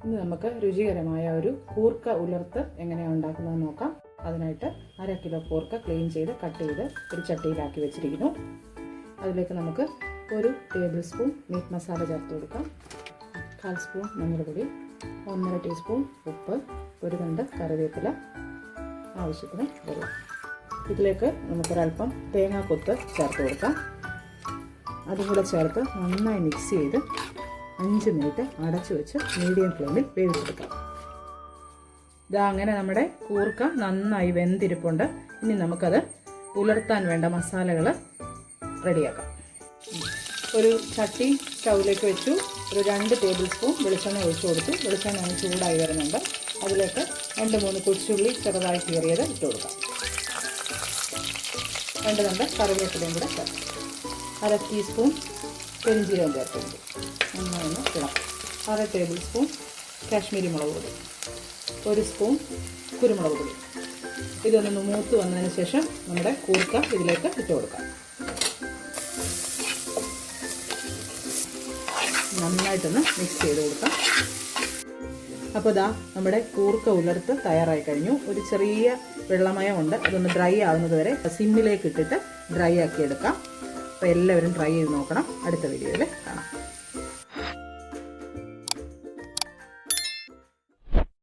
ഇന്ന് നമുക്ക് രുചികരമായ ഒരു കൂർക്ക ഉലർത്ത് എങ്ങനെയാണ് ഉണ്ടാക്കുന്നത് നോക്കാം. അതിനായിട്ട് 1/2 കിലോ കൂർക്ക ക്ലീൻ ചെയ്ത് കട്ട് ചെയ്ത് ഒരു ചട്ടിയിലാക്കി വെച്ചിരിക്കുന്നു. അതിലേക്ക് നമുക്ക് 1 ടേബിൾ സ്പൂൺ മീറ്റ് മസാല ചേർത്ത് കൊടുക്കാം. 1/4 സ്പൂൺ മഞ്ഞൾപ്പൊടി, 1.5 ടീസ്പൂൺ ഉപ്പ്, 1 തണ്ട് കറിവേപ്പില, ആവശ്യത്തിന് വെള്ളം. ഇതിലേക്ക് നമുക്കൊരൽപ്പം തേങ്ങാക്കൊത്ത് ചേർത്ത് കൊടുക്കാം. അതും കൂടെ ചേർത്ത് നന്നായി മിക്സ് ചെയ്ത് 5 മിനിറ്റ് അടച്ചു വെച്ച് മീഡിയം ഫ്ലെയിമിൽ വേവിച്ചെടുക്കാം. ഇതാ അങ്ങനെ നമ്മുടെ കൂർക്ക നന്നായി വെന്തിരിപ്പുണ്ട്. ഇനി നമുക്കത് ഉലർത്താൻ വേണ്ട മസാലകൾ റെഡിയാക്കാം. ഒരു ചട്ടി സ്റ്റൗവിലേക്ക് വെച്ചു. ഒരു 2 ടേബിൾ സ്പൂൺ വെളിച്ചെണ്ണ ഒഴിച്ചു കൊടുത്തു. വെളിച്ചെണ്ണ ചൂടായി വരുന്നുണ്ട്. അതിലേക്ക് 2-3 കൊച്ചുള്ളി ചെറുതായി കീറിയത് ഇട്ട് കൊടുക്കാം. 2 തണ്ട് കറിവേപ്പിലയും കൂടെ ചേർക്കാം. 1/2 ടീസ്പൂൺ പെരിഞ്ജീരകം ചേർക്കുന്നുണ്ട്. നന്നായി ഇളക്കാം. 1/2 ടേബിൾ സ്പൂൺ കാശ്മീരി മുളക് പൊടി, 1 സ്പൂൺ കുരുമുളക് പൊടി. ഇതൊന്ന് മൂത്ത് വന്നതിന് ശേഷം നമ്മുടെ കൂർക്ക ഇതിലേക്ക് ഇട്ട് കൊടുക്കാം. നന്നായിട്ടൊന്ന് മിക്സ് ചെയ്ത് കൊടുക്കാം. അപ്പോൾ ഇതാ നമ്മുടെ കൂർക്ക ഉലർത്ത് തയ്യാറായി കഴിഞ്ഞു. ഒരു ചെറിയ വെള്ളമയമുണ്ട്. അതൊന്ന് ഡ്രൈ ആവുന്നത് വരെ സിമ്മിലേക്ക് ഇട്ടിട്ട് ഡ്രൈ ആക്കി എടുക്കാം. അപ്പോൾ എല്ലാവരും ട്രൈ ചെയ്ത് നോക്കണം. അടുത്ത വീഡിയോയിൽ കാണാം.